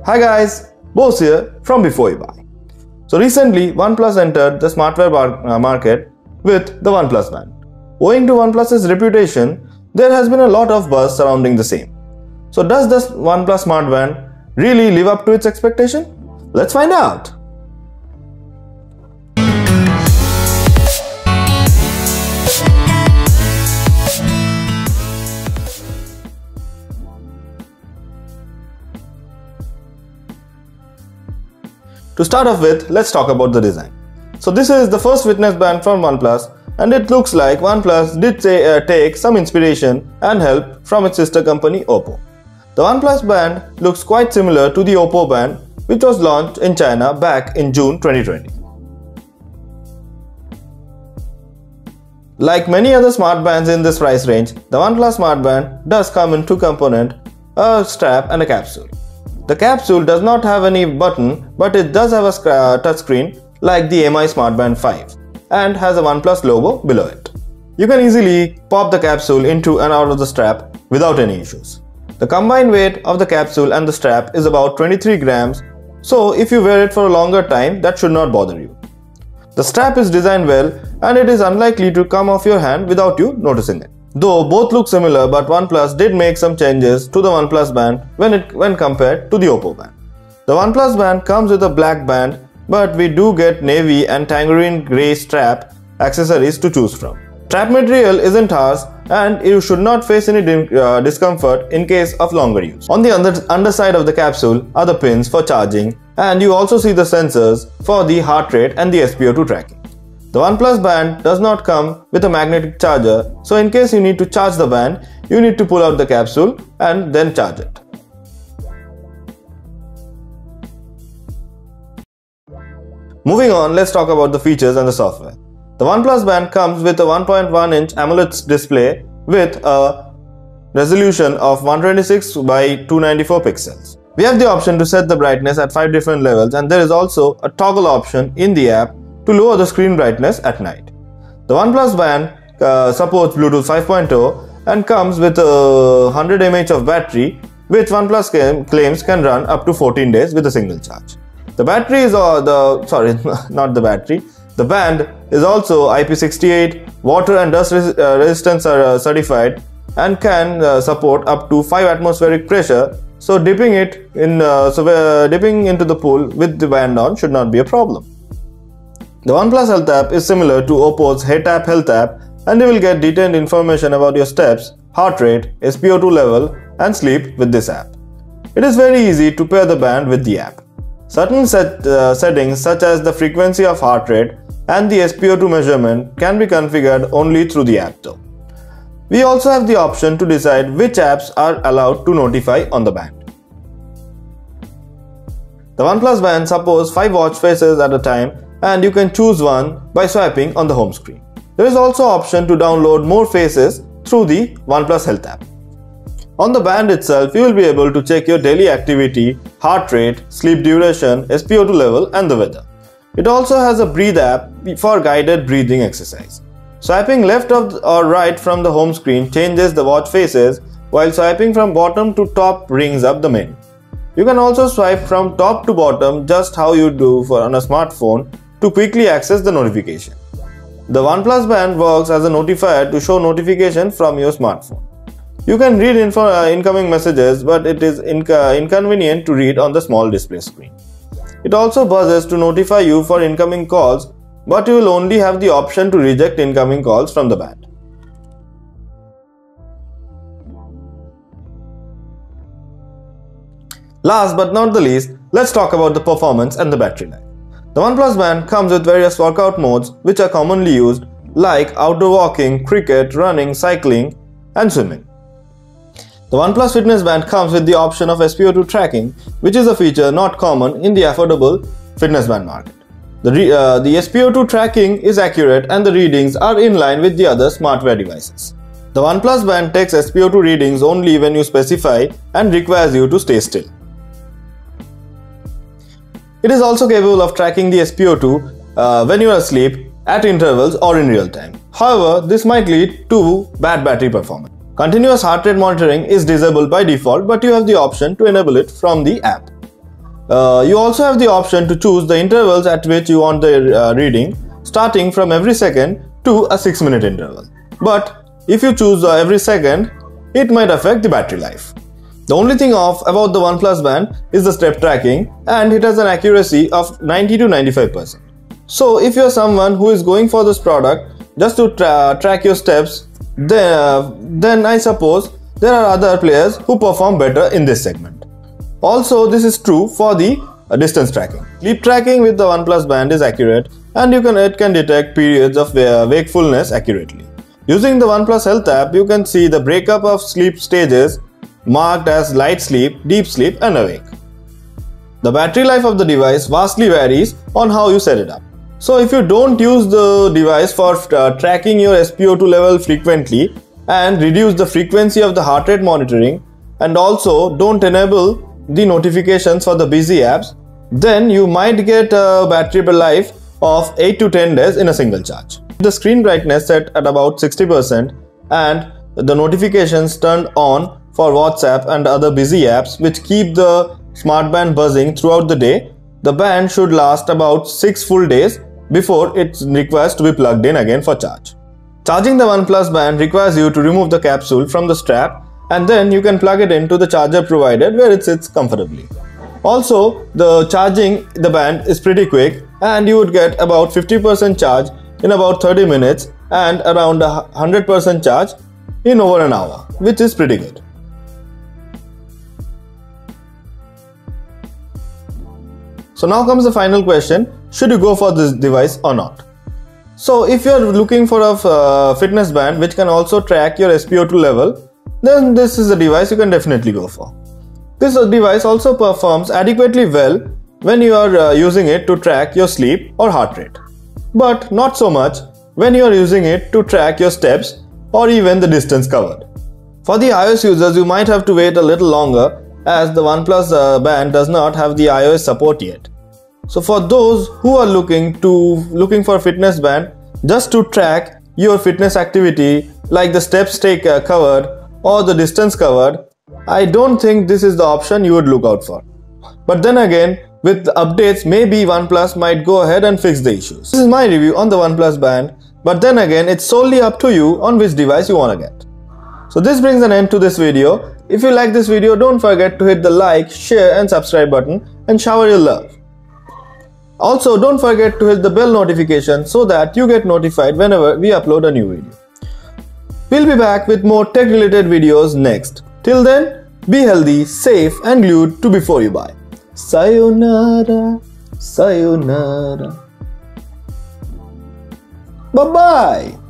Hi guys, Bose here from Before You Buy. So recently OnePlus entered the smartwear market with the OnePlus Band. Owing to OnePlus's reputation, there has been a lot of buzz surrounding the same. So does this OnePlus Smart Band really live up to its expectation? Let's find out. To start off with, let's talk about the design. So this is the first fitness band from OnePlus, and it looks like OnePlus did take some inspiration and help from its sister company Oppo. The OnePlus Band looks quite similar to the Oppo Band, which was launched in China back in June 2020. Like many other smart bands in this price range, the OnePlus Smart Band does come in two components, a strap and a capsule. The capsule does not have any button, but it does have a touchscreen like the Mi Smart Band 5 and has a OnePlus logo below it. You can easily pop the capsule into and out of the strap without any issues. The combined weight of the capsule and the strap is about 23 grams, so if you wear it for a longer time, that should not bother you. The strap is designed well and it is unlikely to come off your hand without you noticing it. Though both look similar, but OnePlus did make some changes to the OnePlus Band when compared to the Oppo Band. The OnePlus Band comes with a black band, but we do get navy and tangerine grey strap accessories to choose from. Strap material isn't harsh and you should not face any discomfort in case of longer use. On the underside of the capsule are the pins for charging, and you also see the sensors for the heart rate and the SpO2 tracking. The OnePlus Band does not come with a magnetic charger, so in case you need to charge the band, you need to pull out the capsule and then charge it. Moving on, let's talk about the features and the software. The OnePlus Band comes with a 1.1-inch AMOLED display with a resolution of 126 by 294 pixels. We have the option to set the brightness at 5 different levels, and there is also a toggle option in the app to lower the screen brightness at night. The OnePlus Band supports Bluetooth 5.0 and comes with 100 mAh of battery, which OnePlus claims can run up to 14 days with a single charge. The battery is the band is also IP68, water and dust resistance are certified and can support up to 5 atmospheric pressure. So dipping into the pool with the band on should not be a problem. The OnePlus Health app is similar to Oppo's HeyTap Health app, and you will get detailed information about your steps, heart rate, SpO2 level and sleep with this app. It is very easy to pair the band with the app. Certain settings such as the frequency of heart rate and the SpO2 measurement can be configured only through the app though. We also have the option to decide which apps are allowed to notify on the band. The OnePlus Band supports 5 watch faces at a time, and you can choose one by swiping on the home screen. There is also option to download more faces through the OnePlus Health app. On the band itself, you will be able to check your daily activity, heart rate, sleep duration, SpO2 level and the weather. It also has a breathe app for guided breathing exercise. Swiping left or right from the home screen changes the watch faces, while swiping from bottom to top brings up the menu. You can also swipe from top to bottom just how you do on a smartphone to quickly access the notification. The OnePlus Band works as a notifier to show notification from your smartphone. You can read incoming messages, but it is inconvenient to read on the small display screen. It also buzzes to notify you for incoming calls, but you will only have the option to reject incoming calls from the band. Last but not the least, let's talk about the performance and the battery life. The OnePlus Band comes with various workout modes which are commonly used, like outdoor walking, cricket, running, cycling and swimming. The OnePlus Fitness Band comes with the option of SpO2 tracking, which is a feature not common in the affordable fitness band market. The SpO2 tracking is accurate and the readings are in line with the other smartwear devices. The OnePlus Band takes SpO2 readings only when you specify and requires you to stay still. It is also capable of tracking the SpO2 when you are asleep, at intervals or in real time. However, this might lead to bad battery performance. Continuous heart rate monitoring is disabled by default, but you have the option to enable it from the app. You also have the option to choose the intervals at which you want the reading, starting from every second to a 6-minute interval. But if you choose every second, it might affect the battery life. The only thing off about the OnePlus Band is the step tracking, and it has an accuracy of 90 to 95%. So if you are someone who is going for this product just to track your steps, then I suppose there are other players who perform better in this segment. Also, this is true for the distance tracking. Sleep tracking with the OnePlus Band is accurate, and it can detect periods of wakefulness accurately. Using the OnePlus Health app, you can see the breakup of sleep stages marked as light sleep, deep sleep and awake. The battery life of the device vastly varies on how you set it up. So if you don't use the device for tracking your SpO2 level frequently and reduce the frequency of the heart rate monitoring, and also don't enable the notifications for the busy apps, then you might get a battery life of 8 to 10 days in a single charge. The screen brightness set at about 60% and the notifications turned on for WhatsApp and other busy apps which keep the smart band buzzing throughout the day, the band should last about 6 full days before it requires to be plugged in again for charge. Charging the OnePlus Band requires you to remove the capsule from the strap, and then you can plug it into the charger provided where it sits comfortably. Also, the charging the band is pretty quick, and you would get about 50% charge in about 30 minutes and around 100% charge in over an hour, which is pretty good. So now comes the final question, should you go for this device or not? So if you are looking for a fitness band which can also track your SpO2 level, then this is a device you can definitely go for. This device also performs adequately well when you are using it to track your sleep or heart rate, but not so much when you are using it to track your steps or even the distance covered. For the iOS users, you might have to wait a little longer as the OnePlus Band does not have the iOS support yet. So for those who are looking for a fitness band just to track your fitness activity like the steps covered or the distance covered, I don't think this is the option you would look out for. But then again, with the updates, maybe OnePlus might go ahead and fix the issues. This is my review on the OnePlus Band, but then again, it's solely up to you on which device you want to get. So this brings an end to this video. If you like this video, don't forget to hit the like, share and subscribe button and shower your love. Also, don't forget to hit the bell notification so that you get notified whenever we upload a new video. We'll be back with more tech related videos next. Till then, be healthy, safe and glued to before you buy. Sayonara, sayonara. Bye-bye.